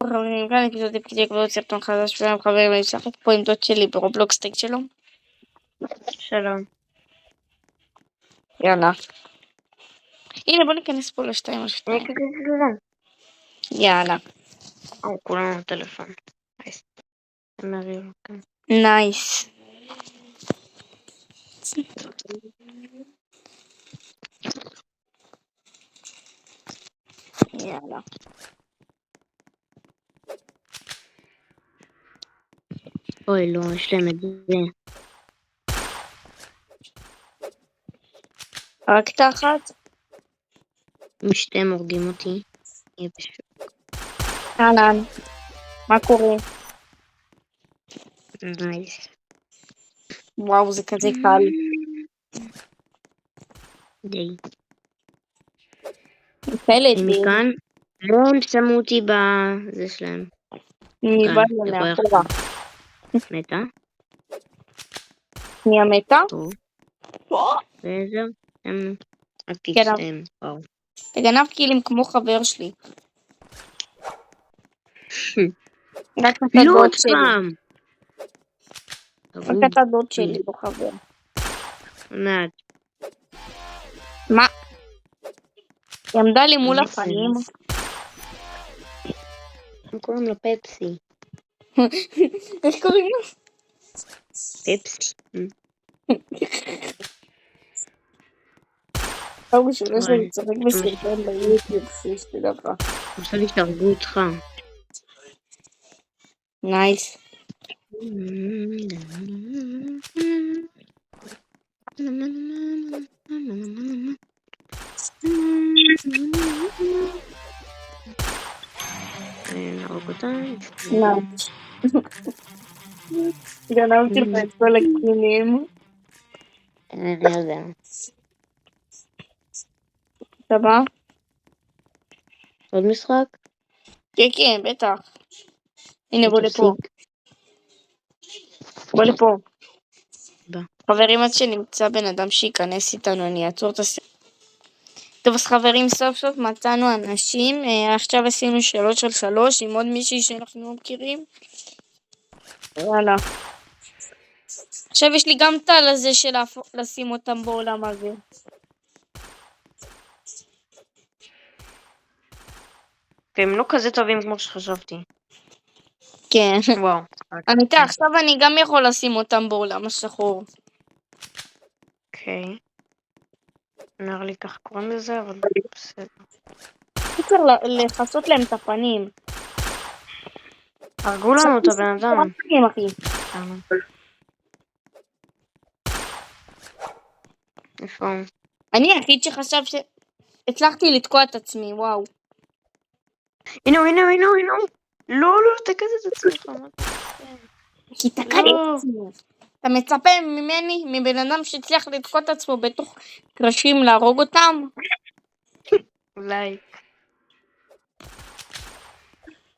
חברים, כאן פשוט תפקידי לקבוע סרטון חדש והם חברים לשחק פה עם דוד שלי ברובלוקס טק שלו. שלום. יאללה. הנה בוא ניכנס פה לשתיים או שתיים. אני כזה שלום. יאללה. כולנו בטלפון. נייס. נייס. יאללה. אוי לא, יש להם את זה. רק תחת. אם שתיהם הורגים אותי, יהיה בשוק. אהלן. מה קורה? נייס. וואו זה כזה קל. די. פלט לי. מכאן, לא הם שמו אותי בזה שלהם. מבעד מאחורה. מתה? מי המתה? טוב. וזהו. הם רק כן. תצטהם. וואו. תגנב קילים כמו חבר שלי. רק אתה לא דוד עוד שלי. פעם. רק אתה דוד שלי, לא חבר. מעט. מה? היא עמדה לי מול הפנים. הם קוראים לו פפסי. איך קוראים לו? פפסי. פעם ראשונה שאני צוחק בסרטון ביוטיוב, שתדע לך. עכשיו יתהרגו אותך. נייס. נהרוג אותם. נייס. גנבתי לך את כל הקינים. אני יודע. אתה בא? עוד משחק? כן, כן, בטח. הנה, בוא לפה. בוא לפה. בא. חברים, עד שנמצא בן אדם שייכנס איתנו, אני אעצור את הסרט. טוב, אז חברים, סוף סוף מצאנו אנשים. עכשיו עשינו 3 על 3 עם עוד מישהי שאנחנו לא מכירים. יאללה. עכשיו יש לי גם טל הזה של לשים אותם בעולם הזה. והם לא כזה טובים כמו שחשבתי. כן. וואו. אמיתי, עכשיו אני גם יכול לשים אותם בעולם השחור. אוקיי. נראה לי כך קוראים לזה, אבל בסדר. צריך לחסות להם את הפנים. הרגו לנו את הבן אדם. איפה? אני היחיד שחשב שהצלחתי לתקוע את עצמי, וואו. הנה הוא. לא, תקד את עצמך. כי תקעתי את עצמי. אתה מצפה ממני, מבן אדם שהצליח לתקוע את עצמו בתוך קרשים להרוג אותם? אולי.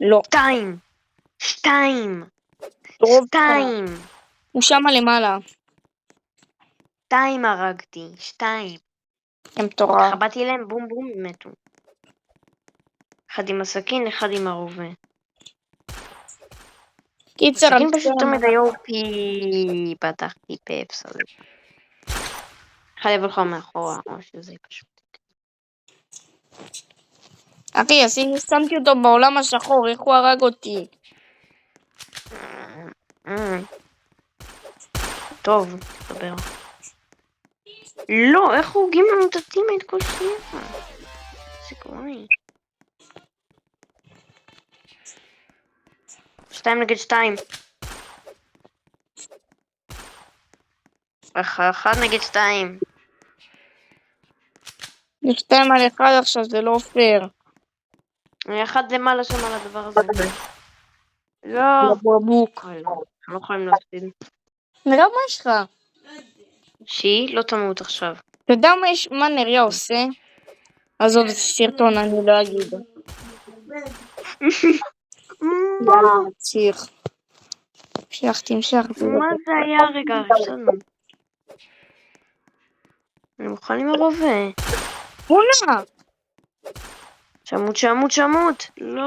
לא. 2. הוא שמה למעלה. 2 הרגתי. 2. הם תורה. חבאתי להם בום בום ומתו. אחד עם הסכין, אחד עם הרובה. קיצר, הסכין פשוט תמיד היה אופי. פתחתי פפס. אחד יבוא לך מאחורה, או שזה פשוט. אחי, שמתי אותו בעולם השחור, איך הוא הרג אותי? טוב, תדבר. לא, איך הורגים לנו את הטימייט כל שנייה? זה קורה. 2 נגד 2. 1 נגד 2. 2 על 1 עכשיו, זה לא פייר. אני אחד למעלה שם על הדבר הזה. לא. בבוק. לא יכולים להפסיד. נראה מה יש לך. שהיא לא תמות עכשיו. אתה יודע מה נריה עושה? עזוב את הסרטון, אני לא אגיד. יאללה, נמשיך. תמשך. מה זה היה רגע? הפסדנו. אני מוכן עם הרובה. מונה! שמות. לא.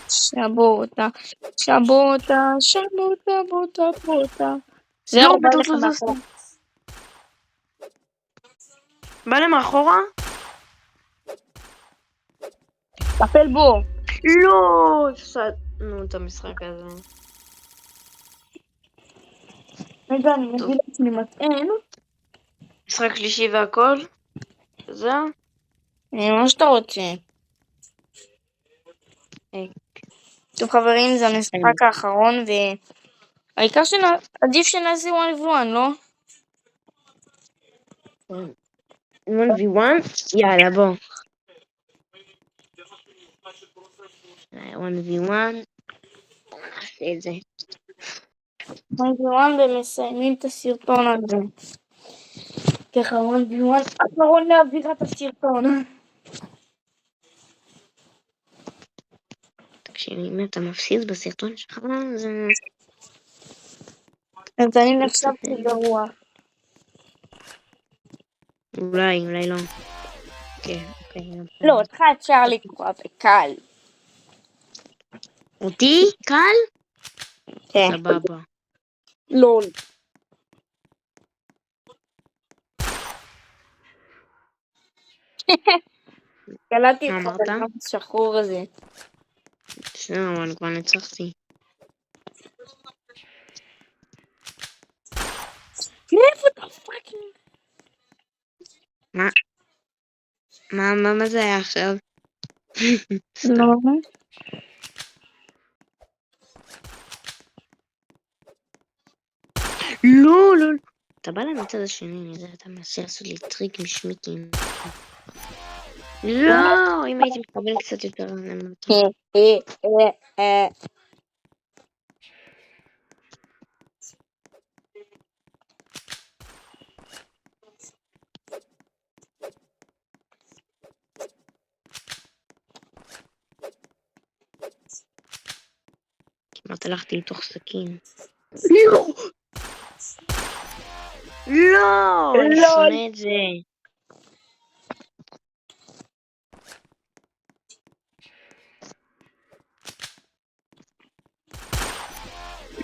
שבוטה, שבוטה, שבוטה, בוטה, בוטה. זהו, לא, בא בטוח לך לא מאחור. זזתי. בא למאחורה? טפל בו. לא! הפסדנו את המשחק הזה. רגע, אני טוב. מביא לעצמי מטען. משחק שלישי והכל? זהו? מה שאתה רוצה. טוב חברים, זה המשחק האחרון, והעיקר עדיף שנעשה 1v1, לא? 1v1? יאללה, בוא. 1v1. נעשה את זה. 1v1 ומסיימים את הסרטון הזה. ככה 1v1 אחרון לאווירת הסרטון. תקשיב, אם אתה מפסיד בסרטון שלך, זה... אז אני נחשבתי גרוע. אולי לא. כן, אוקיי. לא, אותך אפשר לקרוא בקל. אותי? קל? כן. סבבה. לול. קלטתי מה את אמרת? הבן השחור הזה. בסדר, אני כבר ניצחתי. איפה אתה פאקינג? מה זה היה עכשיו? סתם. לא. לא. אתה בא למצד השני, אתה מנסה לעשות לי טריק משמיקים. לא, אם הייתי מקבל קצת יותר למטה. כמעט הלכתי לתוך סכין. לא, אני שונא את זה.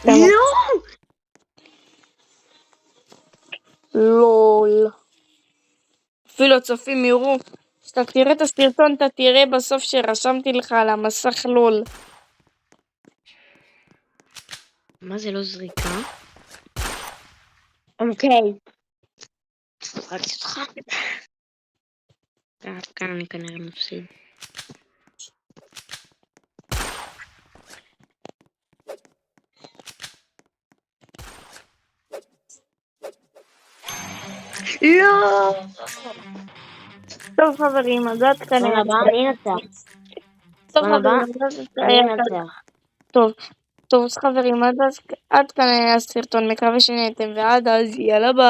לא! לול. אפילו הצופים יראו. כשאתה תראה את הסרטון, אתה תראה בסוף שרשמתי לך על המסך לול. מה זה לא זריקה? אוקיי. זרקתי אותך. כאן אני כנראה מפסיד. לא! טוב חברים, אז עד כאן היה... אני אנצח. טוב חברים, אז אני אנצח. טוב, אז חברים, עד כאן היה הסרטון, מקווה שנהנתם, ועד אז יאללה ביי.